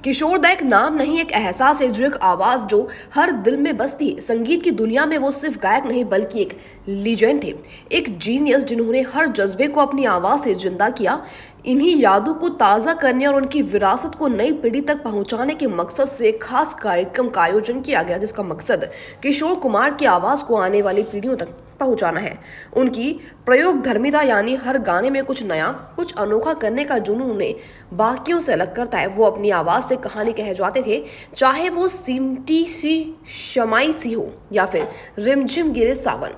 किशोर दा एक नाम नहीं, एक एहसास है, जो एक आवाज जो हर दिल में बसती है। संगीत की दुनिया में वो सिर्फ गायक नहीं बल्कि एक लीजेंड है, एक जीनियस जिन्होंने हर जज्बे को अपनी आवाज से जिंदा किया। इन्हीं यादों को ताज़ा करने और उनकी विरासत को नई पीढ़ी तक पहुंचाने के मकसद से एक खास कार्यक्रम का आयोजन किया गया, जिसका मकसद किशोर कुमार की आवाज को आने वाली पीढ़ियों तक पहुंचाना है। उनकी प्रयोगधर्मिता यानी हर गाने में कुछ नया, कुछ अनोखा करने का जुनून उन्हें बाकियों से अलग करता है। वो अपनी आवाज से कहानी कह जाते थे, चाहे वो सिमटी सी शमाई सी हो या फिर रिमझिम गिरे सावन।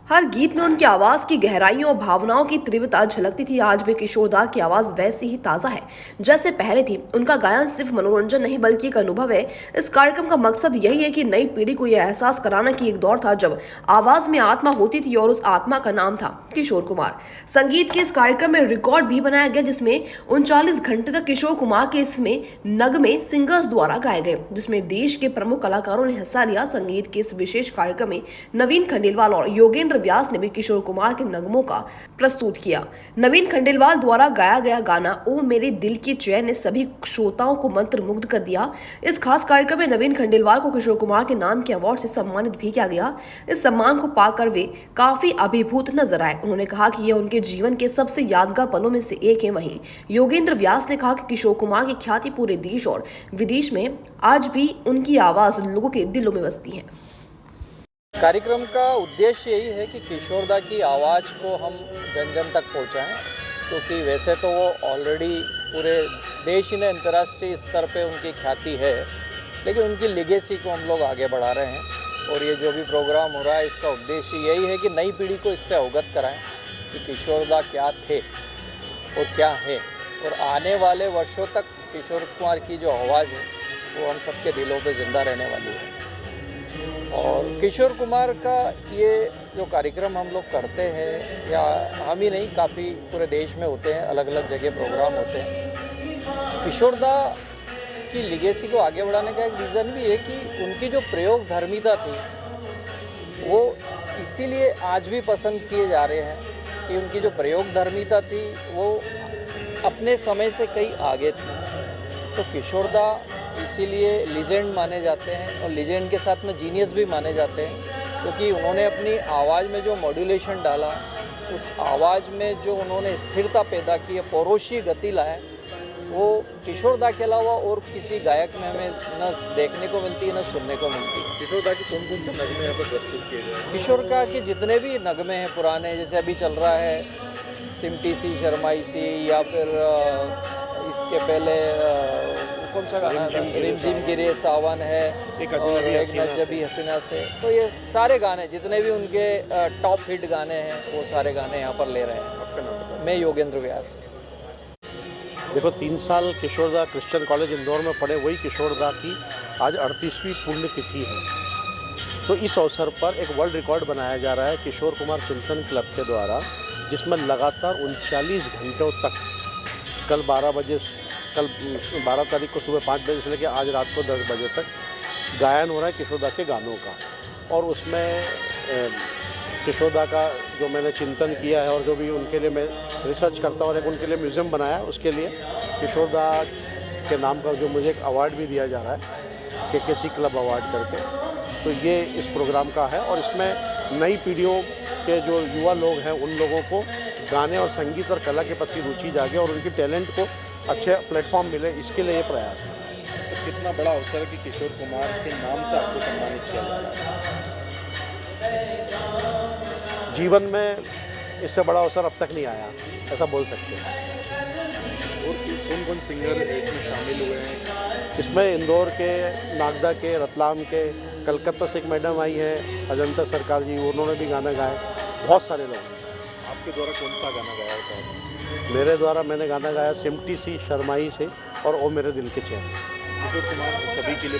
हर गीत में उनकी आवाज की गहराइयों और भावनाओं की तीव्रता झलकती थी। आज भी किशोर दा की आवाज वैसी ही ताजा है जैसे पहले थी। उनका गायन सिर्फ मनोरंजन नहीं बल्कि एक अनुभव है। इस कार्यक्रम का मकसद यही है कि नई पीढ़ी को यह एहसास कराना कि एक दौर था जब आवाज में आत्मा होती थी और उस आत्मा का नाम था किशोर कुमार। संगीत के इस कार्यक्रम में रिकॉर्ड भी बनाया गया, जिसमें 39 घंटे तक किशोर कुमार के इसमें नगमे सिंगर्स द्वारा गाए गए, जिसमें देश के प्रमुख कलाकारों ने हिस्सा लिया। संगीत के इस विशेष कार्यक्रम में नवीन खंडेलवाल और योगेंद्र व्यास ने भी किशोर कुमार के नगमों का प्रस्तुत किया। नवीन खंडेलवाल द्वारा गाया गया गाना ओ मेरे दिल की चैन ने सभी श्रोताओं को मंत्रमुग्ध कर दिया। इस खास कार्यक्रम में नवीन खंडेलवाल को किशोर कुमार के नाम के अवार्ड से सम्मानित भी किया गया। इस सम्मान को पाकर वे काफी अभिभूत नजर आए। उन्होंने कहा कि यह उनके जीवन के सबसे यादगार पलों में से एक है। वहीं योगेंद्र व्यास ने कहा कि किशोर कुमार की ख्याति पूरे देश और विदेश में आज भी उनकी आवाज लोगों के दिलों में बसती है। कार्यक्रम का उद्देश्य यही है कि किशोर दा की आवाज़ को हम जन जन तक पहुंचाएं, क्योंकि वैसे तो वो ऑलरेडी पूरे देश ही ने अंतर्राष्ट्रीय स्तर पे उनकी ख्याति है, लेकिन उनकी लेगेसी को हम लोग आगे बढ़ा रहे हैं। और ये जो भी प्रोग्राम हो रहा है, इसका उद्देश्य यही है कि नई पीढ़ी को इससे अवगत कराएं कि किशोर दा क्या थे और क्या है, और आने वाले वर्षों तक किशोर कुमार की जो आवाज़ है वो हम सबके दिलों पे ज़िंदा रहने वाली है। और किशोर कुमार का ये जो कार्यक्रम हम लोग करते हैं, या हम ही नहीं, काफ़ी पूरे देश में होते हैं, अलग अलग जगह प्रोग्राम होते हैं। किशोर दा की लिगेसी को आगे बढ़ाने का एक रीज़न भी है कि उनकी जो प्रयोगधर्मिता थी वो इसीलिए आज भी पसंद किए जा रहे हैं कि उनकी जो प्रयोगधर्मिता थी वो अपने समय से कई आगे थी। तो किशोर दा इसीलिए लीजेंड माने जाते हैं, और लीजेंड के साथ में जीनियस भी माने जाते हैं, क्योंकि उन्होंने अपनी आवाज़ में जो मॉड्यूलेशन डाला, उस आवाज़ में जो उन्होंने स्थिरता पैदा की, पौरोशी गति लाए, वो किशोर दा के अलावा और किसी गायक में हमें न देखने को मिलती है न सुनने को मिलती है। किशोर दा के कौन कौन से नगमे यहाँ पर प्रस्तुत किए गए? किशोर का के जितने भी नगमे हैं पुराने, जैसे अभी चल रहा है सिमटी सी शर्माई सी, या फिर इसके पहले कौन सा गाना, रिमझिम गिरे सावन है, एक अजनबी हसीना से। तो ये सारे गाने जितने भी उनके टॉप हिट गाने हैं वो सारे गाने यहाँ पर ले रहे हैं। आपका नाम बताइए। मैं योगेंद्र व्यास। देखो, 3 साल किशोर दा क्रिश्चियन कॉलेज इंदौर में पढ़े वही किशोर दा की आज 38वीं पुण्यतिथि है। तो इस अवसर पर एक वर्ल्ड रिकॉर्ड बनाया जा रहा है किशोर कुमार चिंतन क्लब के द्वारा, जिसमें लगातार 39 घंटों तक कल 12 तारीख को सुबह 5 बजे से लेकर आज रात को 10 बजे तक गायन हो रहा है किशोर दा के गानों का। और उसमें किशोर दा का जो मैंने चिंतन किया है और जो भी उनके लिए मैं रिसर्च करता हूँ और एक उनके लिए म्यूज़ियम बनाया, उसके लिए किशोर दा के नाम का जो मुझे एक अवार्ड भी दिया जा रहा है, KKC क्लब अवार्ड करके। तो ये इस प्रोग्राम का है, और इसमें नई पीढ़ियों के जो युवा लोग हैं उन लोगों को गाने और संगीत और कला के प्रति रुचि जागे और उनकी टैलेंट को अच्छे प्लेटफॉर्म मिले, इसके लिए ये प्रयास है। तो कितना बड़ा अवसर है कि किशोर कुमार के नाम से आपको सम्मानित किया जा रहा है। जीवन में इससे बड़ा अवसर अब तक नहीं आया, ऐसा बोल सकते हैं। और कौन कौन सिंगर इसमें शामिल हुए हैं? इसमें इंदौर के, नागदा के, रतलाम के, कलकत्ता से एक मैडम आई है अजंता सरकार जी, उन्होंने भी गाना गाया। बहुत सारे लोग। आपके द्वारा कौन सा गाना गाया था? मेरे द्वारा मैंने गाना गाया सिमटी सी शर्माई से और ओ मेरे दिल के चैन। किशोर कुमार सभी के लिए